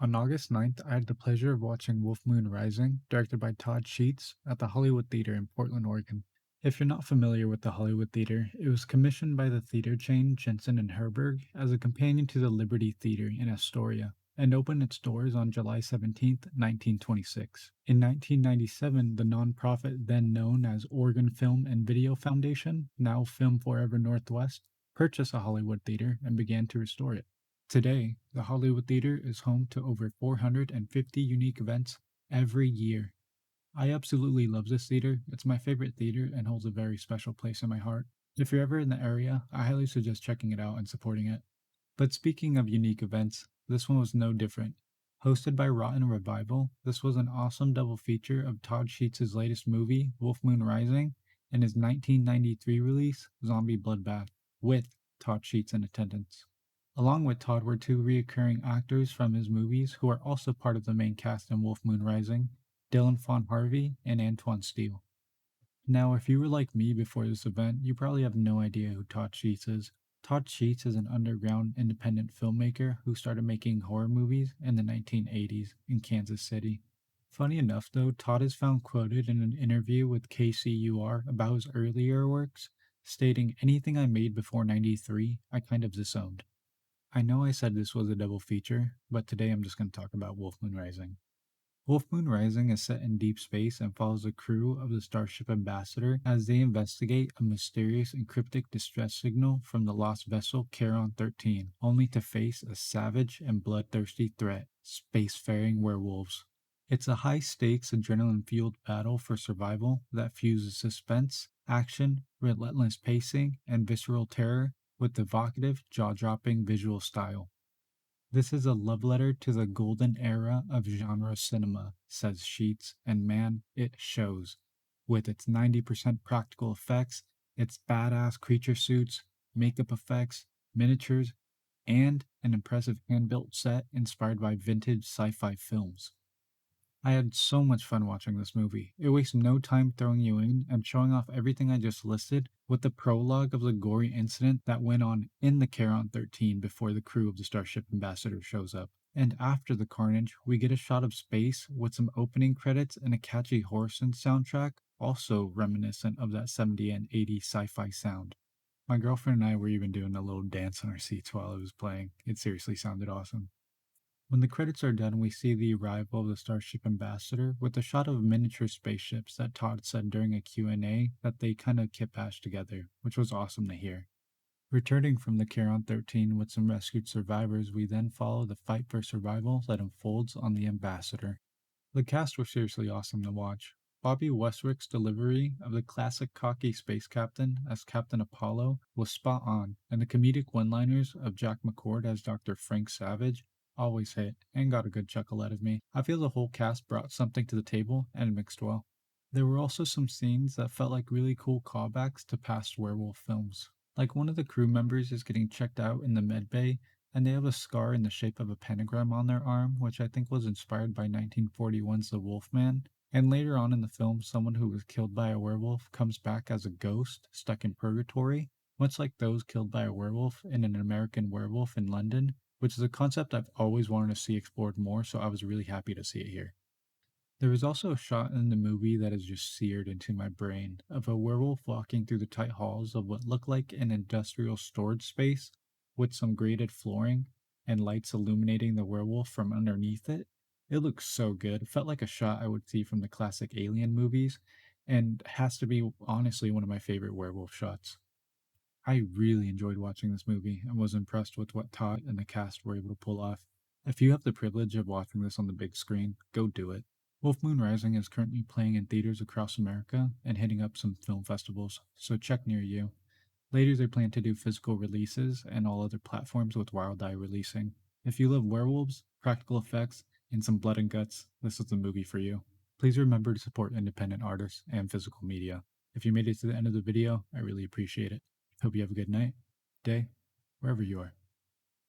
On August 9th, I had the pleasure of watching Wolf Moon Rising, directed by Todd Sheets, at the Hollywood Theater in Portland, Oregon. If you're not familiar with the Hollywood Theater, it was commissioned by the theater chain Jensen and Herberg as a companion to the Liberty Theater in Astoria, and opened its doors on July 17th, 1926. In 1997, the nonprofit then known as Oregon Film and Video Foundation, now Film Forever Northwest, purchased a Hollywood theater and began to restore it. Today, the Hollywood Theater is home to over 450 unique events every year. I absolutely love this theater. It's my favorite theater and holds a very special place in my heart. If you're ever in the area, I highly suggest checking it out and supporting it. But speaking of unique events, this one was no different. Hosted by Rotten Revival, this was an awesome double feature of Todd Sheets' latest movie, Wolf Moon Rising, and his 1993 release, Zombie Bloodbath, with Todd Sheets in attendance. Along with Todd were two recurring actors from his movies who are also part of the main cast in Wolf Moon Rising, Dylan Fawn Harvey and Antoine Steele. Now, if you were like me before this event, you probably have no idea who Todd Sheets is. Todd Sheets is an underground independent filmmaker who started making horror movies in the 1980s in Kansas City. Funny enough, though, Todd is found quoted in an interview with KCUR about his earlier works, stating, "Anything I made before 93, I kind of disowned." I know I said this was a double feature, but today I'm just going to talk about Wolf Moon Rising. Wolf Moon Rising is set in deep space and follows the crew of the Starship Ambassador as they investigate a mysterious and cryptic distress signal from the lost vessel Charon 13, only to face a savage and bloodthirsty threat, spacefaring werewolves. It's a high stakes, adrenaline fueled battle for survival that fuses suspense, action, relentless pacing, and visceral terror with evocative, jaw dropping visual style. This is a love letter to the golden era of genre cinema, says Sheets, and man, it shows. With its 90% practical effects, its badass creature suits, makeup effects, miniatures, and an impressive hand built set inspired by vintage sci fi films. I had so much fun watching this movie. It wastes no time throwing you in and showing off everything I just listed with the prologue of the gory incident that went on in the Charon 13 before the crew of the Starship Ambassador shows up. And after the carnage, we get a shot of space with some opening credits and a catchy horror synth soundtrack, also reminiscent of that 70s and 80s sci fi sound. My girlfriend and I were even doing a little dance in our seats while it was playing. It seriously sounded awesome. When the credits are done, we see the arrival of the Starship Ambassador with a shot of miniature spaceships that Todd said during a Q&A that they kind of kit bashed together, which was awesome to hear. Returning from the Charon 13 with some rescued survivors, we then follow the fight for survival that unfolds on the Ambassador. The cast was seriously awesome to watch. Bobby Westwick's delivery of the classic cocky space captain as Captain Apollo was spot on, and the comedic one-liners of Jack McCord as Dr. Frank Savage always hit and got a good chuckle out of me. I feel the whole cast brought something to the table and mixed well. There were also some scenes that felt like really cool callbacks to past werewolf films. Like one of the crew members is getting checked out in the med bay and they have a scar in the shape of a pentagram on their arm, which I think was inspired by 1941's The Wolfman. And later on in the film, someone who was killed by a werewolf comes back as a ghost stuck in purgatory, much like those killed by a werewolf in An American Werewolf in London, which is a concept I've always wanted to see explored more, so I was really happy to see it here. There was also a shot in the movie that is just seared into my brain of a werewolf walking through the tight halls of what looked like an industrial storage space with some grated flooring and lights illuminating the werewolf from underneath it. It looked so good. It felt like a shot I would see from the classic Alien movies and has to be honestly one of my favorite werewolf shots. I really enjoyed watching this movie and was impressed with what Todd and the cast were able to pull off. If you have the privilege of watching this on the big screen, go do it. Wolf Moon Rising is currently playing in theaters across America and hitting up some film festivals, so check near you. Later, they plan to do physical releases and all other platforms with Wild Eye releasing. If you love werewolves, practical effects, and some blood and guts, this is the movie for you. Please remember to support independent artists and physical media. If you made it to the end of the video, I really appreciate it. Hope you have a good night, day, wherever you are.